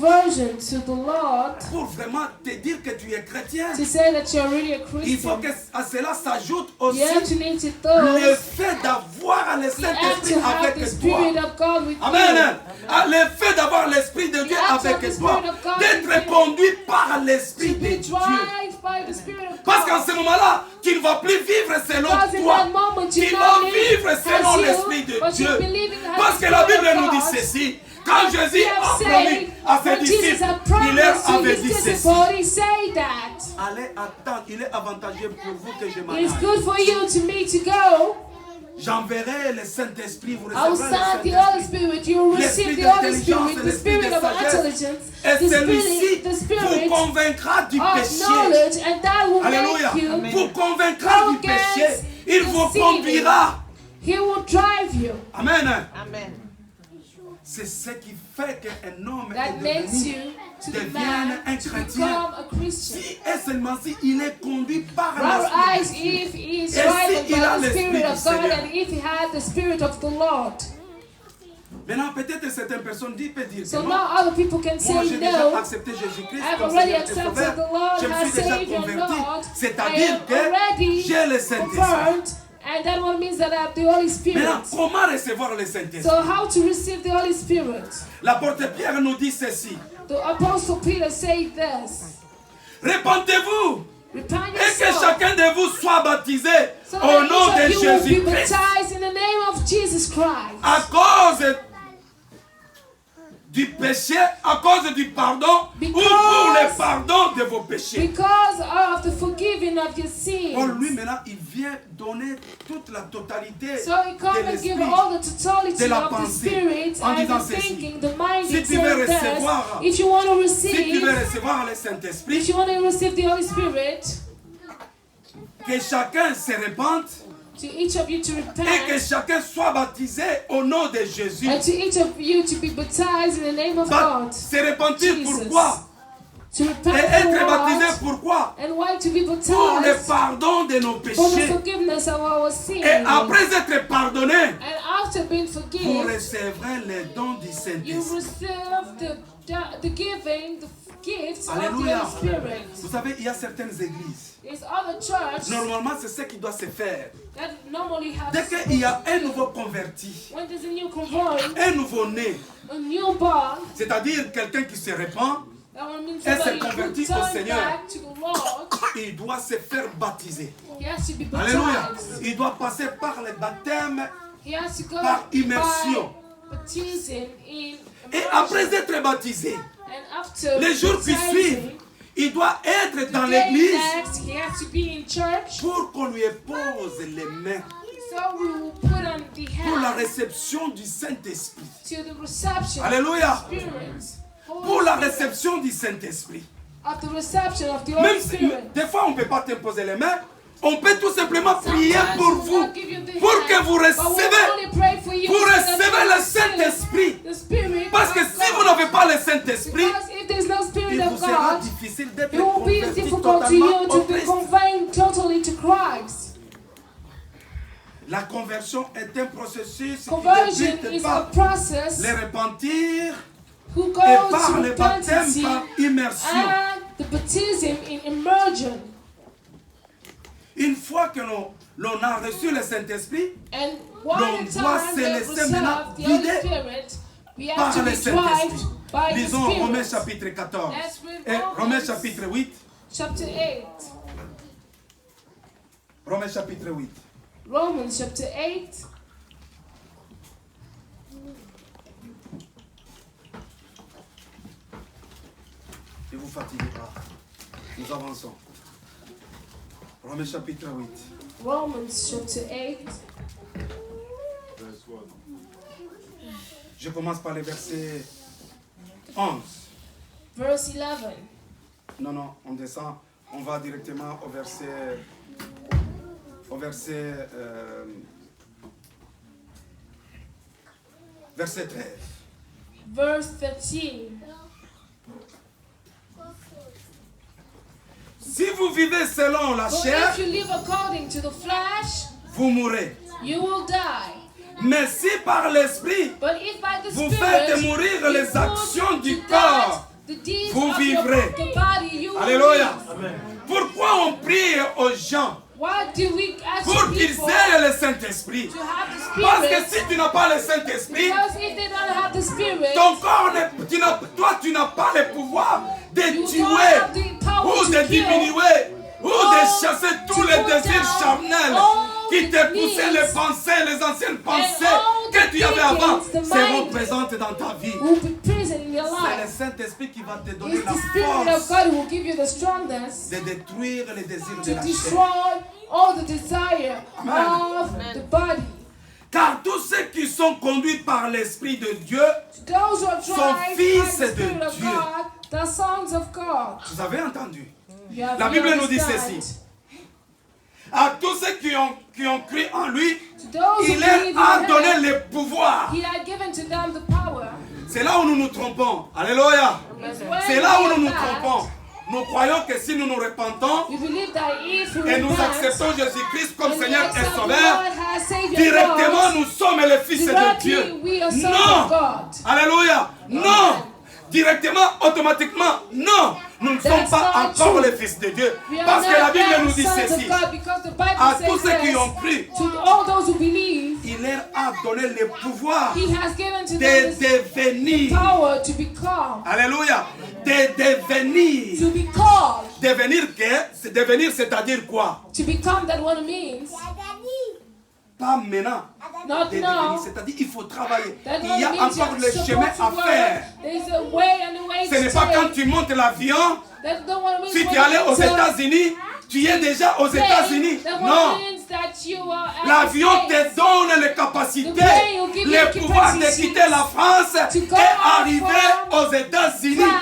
vraiment te dire que tu es chrétien, il faut que à cela s'ajoute aussi le fait d'avoir le Saint-Esprit avec toi. Amen. Le fait d'avoir l'Esprit de Dieu avec toi, d'être conduit par l'Esprit de Dieu. Parce qu'en ce moment-là, tu ne vas plus vivre selon toi, tu vas vivre selon l'Esprit de Dieu. Parce que la Bible nous dit ceci. Quand Jésus a promis à ses disciples, il leur avait dit ceci. Allez attendre, il est avantageux pour vous que je m'en aille. J'enverrai le Saint-Esprit, vous recevrez le Saint-Esprit, l'Esprit d'intelligence, l'Esprit de sagesse, et celui-ci vous convaincra du péché. Alléluia. Vous convaincra du péché. Il vous conduira. Amen. C'est ce qui fait qu'un homme devienne un chrétien si et seulement si il est conduit par l'Esprit. Et si il a l'Esprit du Seigneur. Maintenant, peut-être certaines personnes peuvent dire que moi j'ai déjà accepté Jésus-Christ comme Seigneur et Sauveur, je me suis déjà converti, c'est-à-dire que j'ai le Saint-Esprit. And that one means that I have the Holy Spirit. Maintenant, comment recevoir le Saint-Esprit? So how to receive the Holy Spirit? L'apôtre Pierre nous dit ceci. The Apostle Peter said this. Répentez-vous et que chacun de vous soit baptisé au nom de Jésus-Christ. À cause du péché, à cause du pardon ou pour le pardon de vos péchés. Because of the forgiving of your sins. Pour lui maintenant, il vient donner toute la totalité de l'esprit, de la pensée, en disant ceci. Si tu veux recevoir, le Saint-Esprit, que chacun se repente, et que chacun soit baptisé au nom de Jésus. Se repentir pourquoi? Et être baptisé pourquoi? Pour le pardon de nos péchés. Et après être pardonné, vous recevrez les dons du Saint-Esprit. Alléluia. Vous savez, il y a certaines églises. Normalement, c'est ce qui doit se faire. Dès qu'il y a un nouveau converti, un nouveau né, c'est-à-dire quelqu'un qui se répand et se convertit au Seigneur, il doit se faire baptiser. Alléluia. Il doit passer par le baptême, par immersion. Et après être baptisé, les jours qui suivent, il doit être dans l'église pour qu'on lui pose les mains pour la réception du Saint-Esprit. Alléluia. Pour la réception du Saint-Esprit. Même si des fois on ne peut pas t'imposer les mains, on peut tout simplement prier pour vous, pour que vous recevez le Saint-Esprit. Parce que si vous n'avez pas le Saint-Esprit, il vous sera difficile d'être converti totalement au Christ. La conversion est un processus qui débute par le repentir et par le baptême par immersion. Une fois que l'on a reçu le Saint-Esprit, l'on doit se laisser maintenant guider par le Saint-Esprit. Lisons Romains chapitre 14 et Romains chapitre 8. Romains chapitre 8. Romans chapter 8. vous fatiguez pas. Nous avançons. Romains chapitre 8. Romans chapter 8. Je commence par le verset 11. Verse 11. Non, on descend. On va directement au verset 13. Verse 13. Si vous vivez selon la chair, if you live according to the flesh, vous mourrez. You will die. Mais si par l'esprit, vous faites mourir les actions du corps, vous vivrez. Alléluia. Pourquoi on prie aux gens pour qu'ils aient le Saint-Esprit? Parce que si tu n'as pas le Saint-Esprit, ton corps, toi tu n'as pas le pouvoir de tuer ou de diminuer ou de chasser tous les désirs charnels qui te poussaient les pensées, les anciennes pensées que tu avais avant, seront présentes dans ta vie. C'est le Saint-Esprit qui va te donner la force de détruire les désirs de la chair. Amen. Car tous ceux qui sont conduits par l'Esprit de Dieu sont fils de Dieu. Vous avez entendu? La Bible nous dit ceci. À tous ceux qui ont cru en lui, il leur a donné le pouvoir. C'est là où nous nous trompons. Alléluia. C'est là où nous nous trompons. Nous croyons que si nous nous repentons et nous acceptons Jésus-Christ comme Seigneur et Sauveur, directement nous sommes les fils de Dieu. Non. Alléluia. Non. Directement, automatiquement, non. Nous ne sommes pas encore les fils de Dieu. Parce que la Bible nous dit ceci. À tous ceux qui ont cru, il leur a donné le pouvoir de devenir. Alléluia. De devenir. Devenir, c'est-à-dire quoi? Pas maintenant. C'est-à-dire il faut travailler. Il y a encore le chemin à faire. Ce n'est pas quand tu montes l'avion, si tu es allé aux États-Unis, tu es déjà aux États-Unis. Non. L'avion te donne les capacités, le pouvoir de quitter la France et arriver aux États-Unis.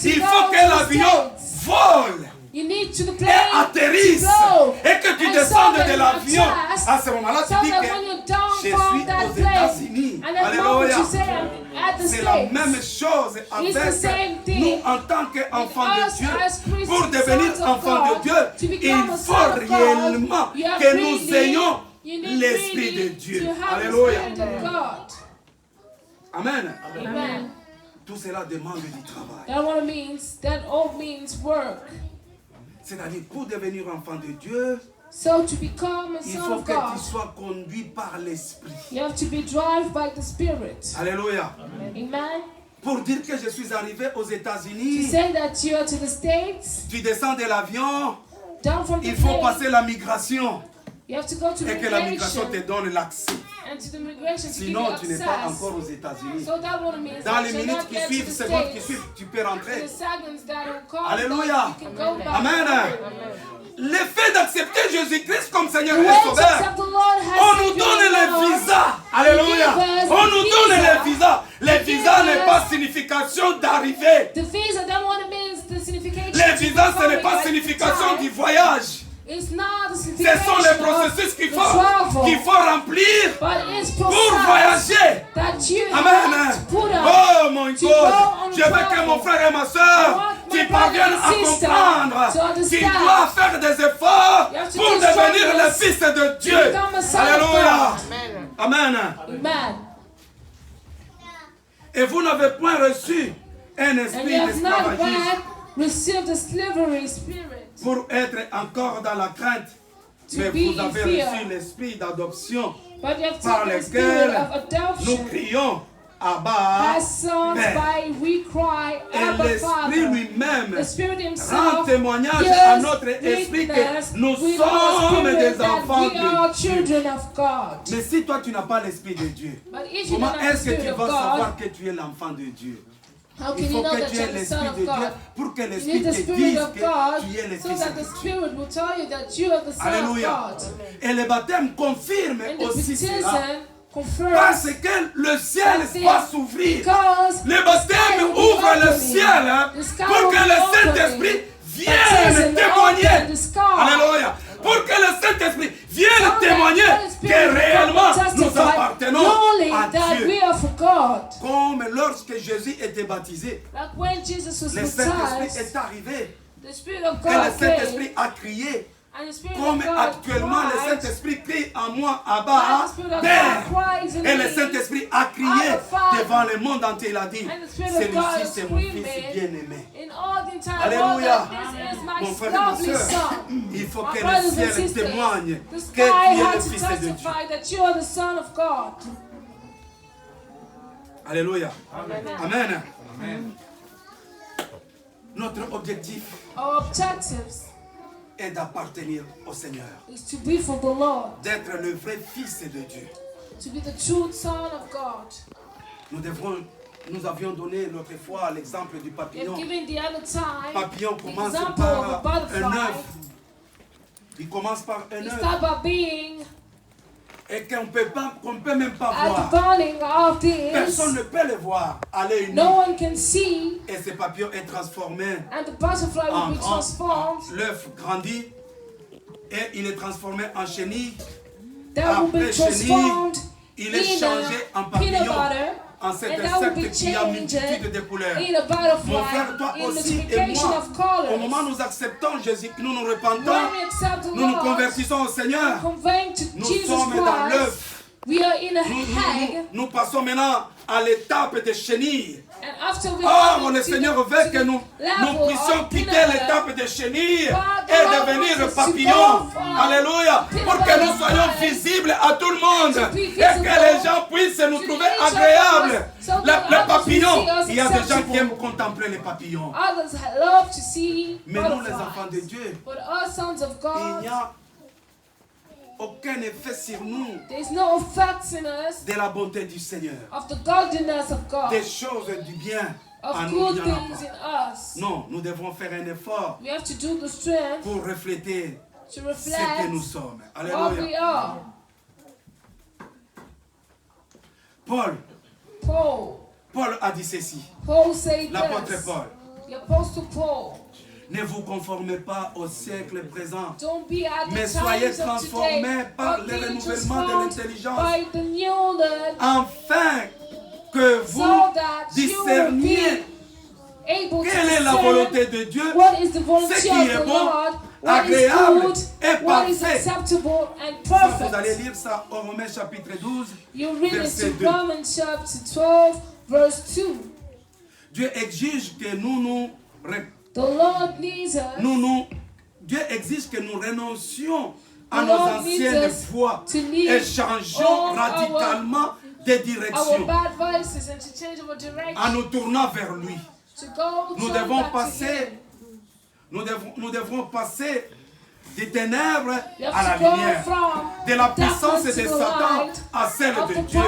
Il faut que l'avion vole et atterrisse et que tu descendes de l'avion. À ce moment-là, tu dis que je suis aux États-Unis. Alléluia. C'est la même chose avec nous en tant qu'enfants de Dieu. Pour devenir enfants de Dieu, il faut réellement que nous ayons l'Esprit de Dieu. Alléluia. Amen. Tout cela demande du travail. C'est-à-dire, pour devenir enfant de Dieu, il faut que tu sois conduit par l'Esprit. Alléluia. Amen. Pour dire que je suis arrivé aux États-Unis, tu descends de l'avion, il faut passer la migration. Et que la migration te donne l'accès. Sinon, tu n'es pas encore aux États-Unis. Dans les minutes qui suivent, secondes qui suivent, tu peux rentrer. Alléluia. Amen. Le fait d'accepter Jésus-Christ comme Seigneur et Sauveur, on nous donne les visas. Alléluia. On nous donne les visas. Les visas n'est pas signification d'arriver. Les visas, ce n'est pas signification du voyage. Ce sont les processus qu'il faut remplir pour voyager. Amen. Oh mon Dieu, je veux que mon frère et ma soeur, tu parviennes à comprendre qu'il doit faire des efforts pour devenir le fils de Dieu. Alléluia. Amen. Et vous n'avez point reçu un esprit d'esclavagisme pour être encore dans la crainte, mais vous avez reçu l'esprit d'adoption par lequel nous crions Abba, Père. Et l'Esprit lui-même rend témoignage à notre esprit que nous sommes des enfants de Dieu. Mais si toi tu n'as pas l'Esprit de Dieu, comment est-ce que tu vas savoir que tu es l'enfant de Dieu? Il faut que tu aies l'Esprit de Dieu pour que l'Esprit te dise que tu es le Fils de Dieu. Alléluia. Et le baptême confirme aussi cela. Parce que le ciel va s'ouvrir. Le baptême ouvre le ciel pour que le Saint-Esprit vienne témoigner. Alléluia. Pour que le Saint-Esprit vienne témoigner que réellement nous appartenons à Dieu. Comme lorsque Jésus était baptisé, le Saint-Esprit est arrivé. Et le Saint-Esprit a crié. Comme actuellement le Saint-Esprit crie en moi, Abba, Père. Et le Saint-Esprit a crié devant le monde entier. Il a dit, celui-ci c'est mon Fils bien-aimé. Alléluia. Mon frère et ma soeur, il faut que le ciel témoigne que tu es le Fils de Dieu. Alléluia. Amen. Amen. Notre objectif est d'appartenir au Seigneur, d'être le vrai Fils de Dieu. Nous avions donné l'autre fois l'exemple du papillon. Le papillon commence par un œuf. Il commence par un œuf. Et qu'on peut même pas voir. Personne ne peut le voir. Allez, et ce papillon est transformé en grand. L'œuf grandit et il est transformé en chenille. Après chenille, il est changé en papillon. En cet insecte qui a multitude de couleurs. Mon frère, toi aussi et moi, au moment où nous acceptons Jésus, nous nous repentons, nous nous convertissons au Seigneur, nous sommes dans l'œuf. Nous passons maintenant à l'étape de chenille. Oh, le Seigneur veut que nous puissions quitter l'étape de chenille et devenir papillon. Alléluia. Pour que nous soyons visibles à tout le monde et que les gens puissent nous trouver agréables. Les papillons, il y a des gens qui aiment contempler les papillons. Mais nous, les enfants de Dieu, il n'y a aucun effet sur nous de la bonté du Seigneur, des choses du bien en nous. Non, nous devons faire un effort pour refléter ce que nous sommes. Alléluia. Paul a dit ceci. L'apôtre Paul. Ne vous conformez pas au siècle présent, mais soyez transformés par le renouvellement de l'intelligence, afin que vous discerniez quelle est la volonté de Dieu, ce qui est bon, agréable et parfait. Ça, vous allez lire ça au Romains chapitre 12, verset 2. Dieu exige que Dieu exige que nous renoncions à nos anciennes voies et changeons radicalement de direction en nous tournant vers lui. Nous devrons passer des ténèbres à la lumière, de la puissance de Satan à celle de Dieu,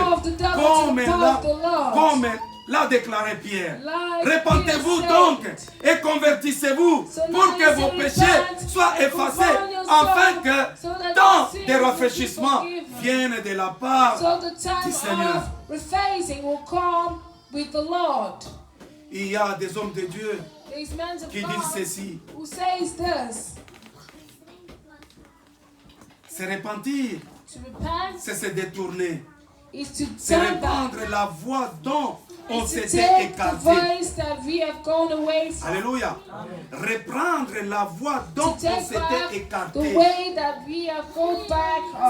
comme l'a déclaré Pierre. Repentez-vous donc et convertissez-vous pour que vos péchés soient effacés, afin que tant de rafraîchissements viennent de la part du Seigneur. Il y a des hommes de Dieu qui disent ceci. Se repentir, c'est se détourner. C'est reprendre la voie dont on s'était écarté. Alléluia. Reprendre la voie dont on s'était écarté.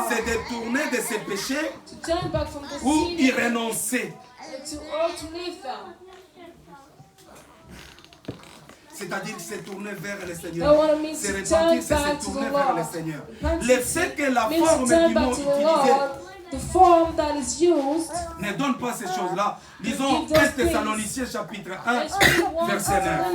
C'est détourner de ses péchés ou y renoncer. C'est-à-dire se tourner vers le Seigneur. Se repentir, c'est se tourner vers le Seigneur. Le fait que la forme du mot utilisée ne donne pas ces choses-là. Lisons 1 Thessaloniciens chapitre 1, verset 9.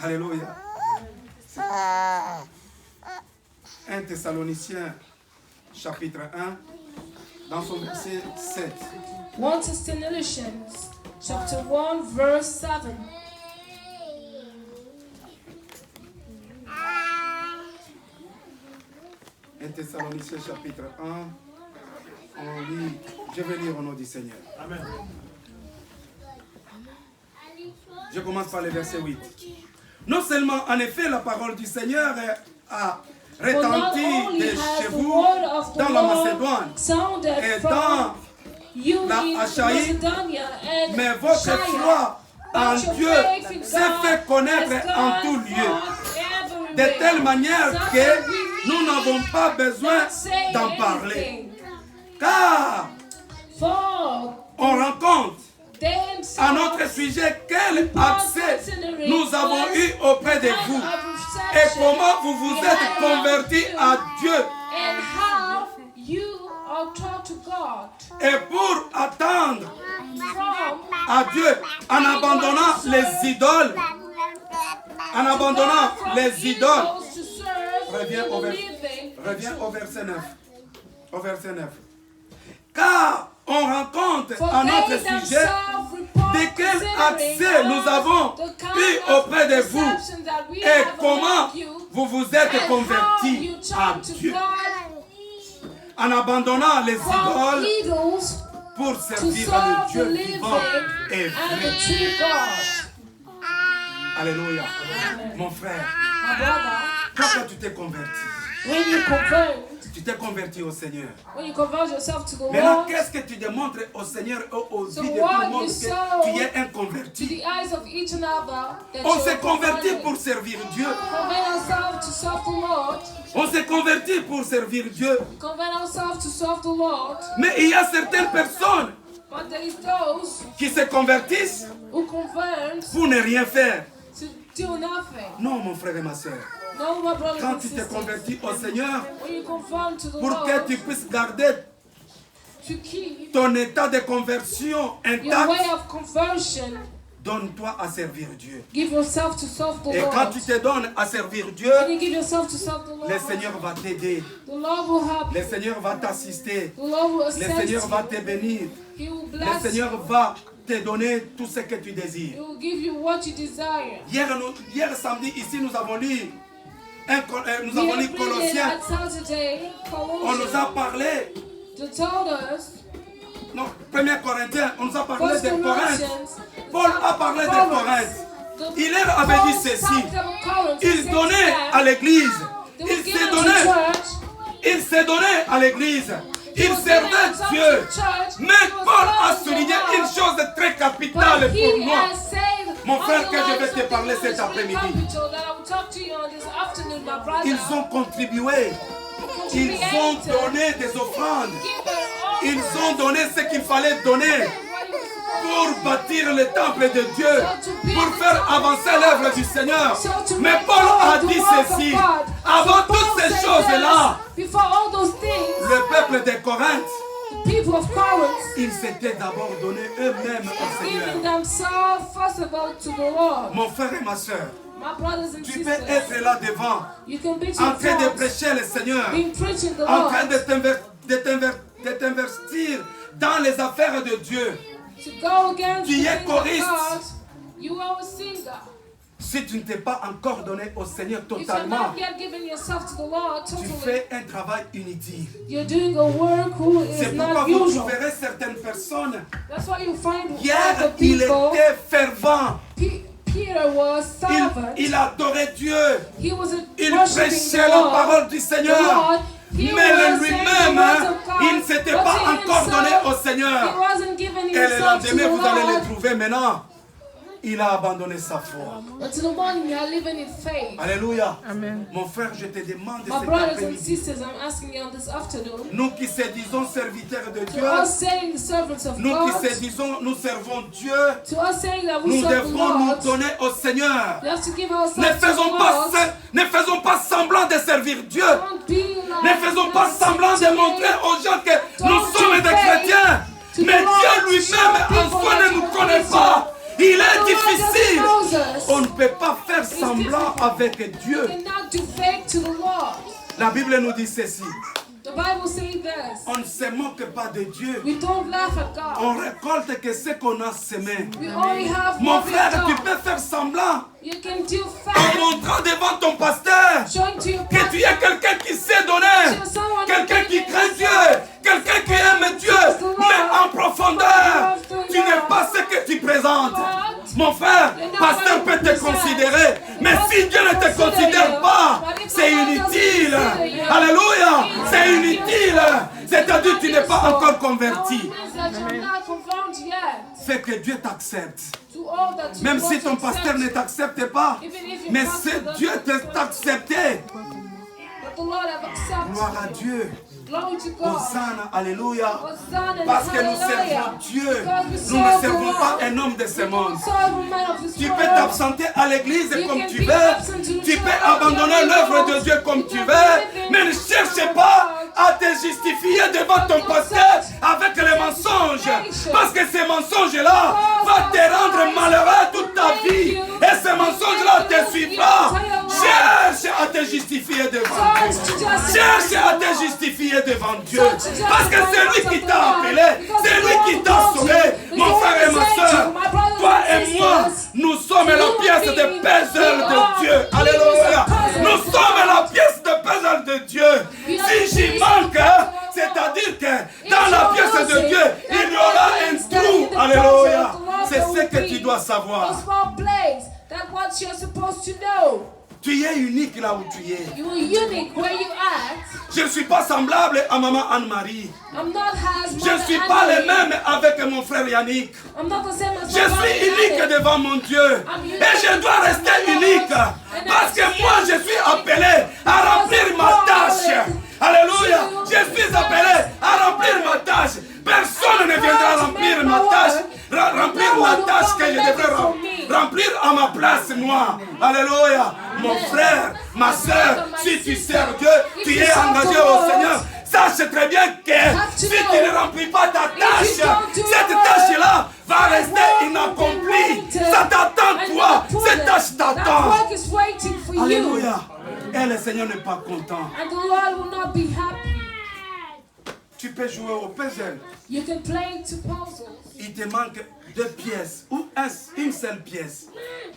Alléluia. 1 Thessaloniciens chapitre 1 dans son verset 7. 1 Thessalonians chapter 1 verse 7. 1 Thessaloniciens chapitre 1, on lit, je vais lire au nom du Seigneur. Amen. Je commence par le verset 8. Non seulement, en effet, la parole du Seigneur a retenti de chez vous dans la Macédoine et dans la Achaïe, mais votre foi en Dieu s'est fait connaître en tout lieu, de telle manière que nous n'avons pas besoin d'en parler. Car on rencontre à notre sujet quel accès nous avons eu auprès de vous et comment vous vous êtes convertis à Dieu. Et pour attendre à Dieu en abandonnant les idoles, reviens au verset 9. Au verset 9. Car on rencontre à notre sujet de quel accès nous avons eu auprès de vous et comment vous vous êtes convertis à Dieu en abandonnant les idoles pour servir le Dieu vivant et vrai. Alléluia. Mon frère, quand tu t'es converti, tu t'es converti au Seigneur. Maintenant, qu'est-ce que tu démontres au Seigneur et aux vies de tout le monde que tu es un converti? On s'est converti pour servir Dieu. On s'est converti pour servir Dieu. Mais il y a certaines personnes qui se convertissent pour ne rien faire. Non, mon frère et ma soeur. Quand tu t'es converti au Seigneur, pour que tu puisses garder ton état de conversion intact, donne-toi à servir Dieu. Et quand tu te donnes à servir Dieu, le Seigneur va t'aider. Le Seigneur va t'assister. Le Seigneur va te bénir. Le Seigneur va te donner tout ce que tu désires. Hier samedi, ici, nous avons lu Colossiens. On nous a parlé. Non, 1 Corinthiens, on nous a parlé de Corinthe. Paul a parlé de Corinthe. Il leur avait dit ceci. Il donnait à l'église. Il s'est donné à l'église. Il servait Dieu. Mais Paul a souligné une chose très capitale pour moi. Mon frère, que je vais te parler cet après-midi. Ils ont contribué. Ils ont donné des offrandes. Ils ont donné ce qu'il fallait donner pour bâtir le temple de Dieu, pour faire avancer l'œuvre du Seigneur. Mais Paul a dit ceci. Avant toutes ces choses-là, le peuple de Corinthe, ils s'étaient d'abord donné eux-mêmes au Seigneur. Mon frère et ma soeur, tu peux être là devant, en train de prêcher le Seigneur, en train de t'investir dans les affaires de Dieu. Tu es choriste. Si tu ne t'es pas encore donné au Seigneur totalement, tu fais un travail inutile. C'est pourquoi vous trouverez certaines personnes. Hier, il était fervent. Il adorait Dieu. Il prêchait la parole du Seigneur. Mais lui-même, il ne s'était pas encore donné au Seigneur. Et le lendemain, vous allez le trouver maintenant. Il a abandonné sa foi. Alléluia. Amen. Mon frère, je te demande cet après-midi. Nous qui se disons serviteurs de Dieu, nous qui se disons nous servons Dieu, nous devons nous donner au Seigneur. Ne faisons pas semblant de servir Dieu. Ne faisons pas semblant de montrer aux gens que nous sommes des chrétiens. Mais Dieu lui-même en soi ne nous connaît pas. Il est difficile. On ne peut pas faire semblant avec Dieu. La Bible nous dit ceci. The Bible says this. On ne se moque pas de Dieu. We don't laugh at God. On récolte que ce qu'on a semé. We only have Mon what we frère, done. tu peux faire semblant You can do en fast. montrant devant ton pasteur Showing to your que tu es quelqu'un qui sait donner, quelqu'un qui craint Dieu, quelqu'un qui aime Dieu, mais en profondeur, tu n'es pas ce que tu présentes. Mon frère, pasteur peut te considérer, mais si Dieu ne te considère pas, c'est inutile. Alléluia, c'est inutile. C'est-à-dire que tu n'es pas encore converti. Fais que Dieu t'accepte. Même si ton pasteur ne t'accepte pas, mais c'est Dieu t'a accepté. Gloire à Dieu. Hosanna, alléluia. Parce que nous servons Dieu. Nous ne servons pas un homme de ce monde. Tu peux t'absenter à l'église comme tu veux. Tu peux abandonner l'œuvre de Dieu comme tu veux. Mais ne cherche pas à te justifier devant ton pasteur avec les mensonges. Parce que ces mensonges-là vont te rendre malheureux toute ta vie. Et ces mensonges-là te suivront. Cherche à te justifier devant Dieu. Cherche à te justifier devant Dieu. Parce que c'est lui qui t'a appelé. C'est lui qui t'a sauvé. Mon frère et ma soeur, toi et moi, nous sommes la pièce de puzzle de Dieu. Alléluia. Nous sommes la pièce de puzzle de Dieu. Si j'y manque, c'est-à-dire que dans la pièce de Dieu, il y aura un trou. Alléluia. C'est ce que tu dois savoir. Tu es unique là où tu es. Je ne suis pas semblable à maman Anne-Marie. Je ne suis pas le même avec mon frère Yannick. Je suis unique devant mon Dieu. Et je dois rester unique. Parce que moi je suis appelé à remplir ma tâche. Alléluia. Je suis appelé à remplir ma tâche. Personne ne viendra remplir ma tâche. Remplir la tâche que je devrais remplir à ma place, moi. Alléluia. Mon frère, ma soeur, si tu sers Dieu, tu es engagé au Seigneur. Sache très bien que si tu ne remplis pas ta tâche, cette tâche-là va rester inaccomplie. Ça t'attend, toi. Cette tâche t'attend. Alléluia. Et le Seigneur n'est pas content. Tu peux jouer au puzzle. You can play to puzzles. Il te manque 2 pièces ou une seule pièce.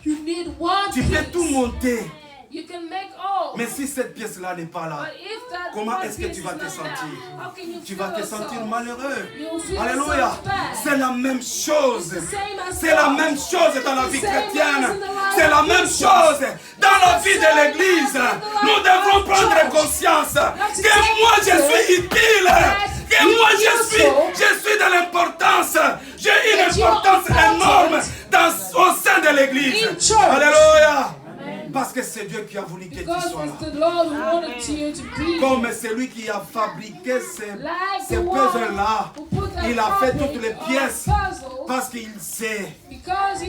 You need one tu peux tout monter. You can make all. Mais si cette pièce-là n'est pas là, comment est-ce que tu vas te sentir? Tu vas te sentir malheureux. Alléluia. C'est la même chose. C'est la même chose dans la vie chrétienne. C'est la même chose dans la vie de l'Église. Nous devrons prendre conscience que moi je suis utile. Que moi je suis de l'importance. J'ai une importance énorme au sein de l'Église. Alléluia. Parce que c'est Dieu qui a voulu que tu sois là. Comme c'est lui qui a fabriqué ces puzzles-là. Il a fait toutes les pièces. Parce qu'il sait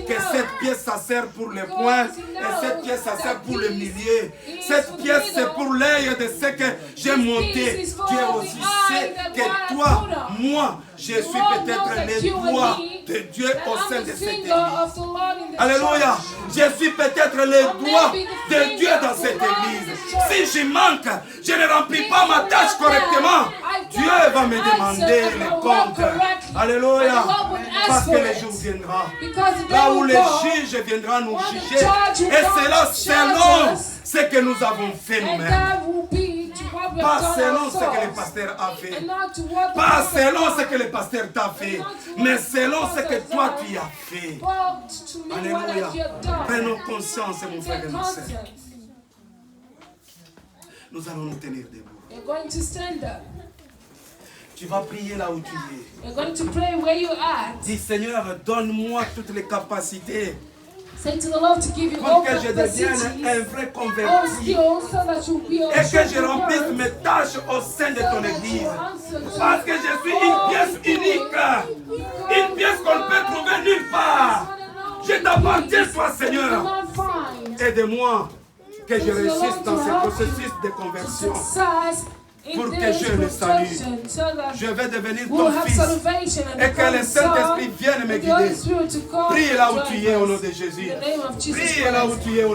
que cette pièce, ça sert pour les points. Et cette pièce, ça sert pour le milieu. Cette pièce, c'est pour l'œil de ce que j'ai monté. Dieu aussi sait que toi, moi, je suis peut-être les doigts de Dieu au sein de cette église. Alléluia. Je suis peut-être les doigts de Dieu dans cette église. Si je manque, je ne remplis pas ma tâche correctement, Dieu va me demander le compte. Alléluia. Parce que le jour viendra. Là où le juge viendra nous juger. Et c'est là selon ce que nous avons fait nous-mêmes. Pas selon ce que le pasteur a fait. Pas selon ce que le pasteur t'a fait. Mais selon ce que toi tu as fait. Alléluia. Prenons conscience, mon frère et ma soeur. Nous allons nous tenir debout. Tu vas prier là où tu es. Dis Seigneur, donne-moi toutes les capacités. Say to the Lord to give you pour all que je devienne capacities, un vrai all converti skills, so that you'll be able et to que je remplisse mes tâches au sein de ton église. Parce que je suis une pièce unique, une pièce qu'on ne peut trouver nulle part. Je t'appartiens, toi Seigneur. Aide-moi que je réussisse dans ce processus de conversion. Pour que je le salue, je vais devenir ton fils et que le Saint-Esprit vienne me guider. Prie là où tu es au nom de Jésus. Prie là où tu es au nom de Jésus.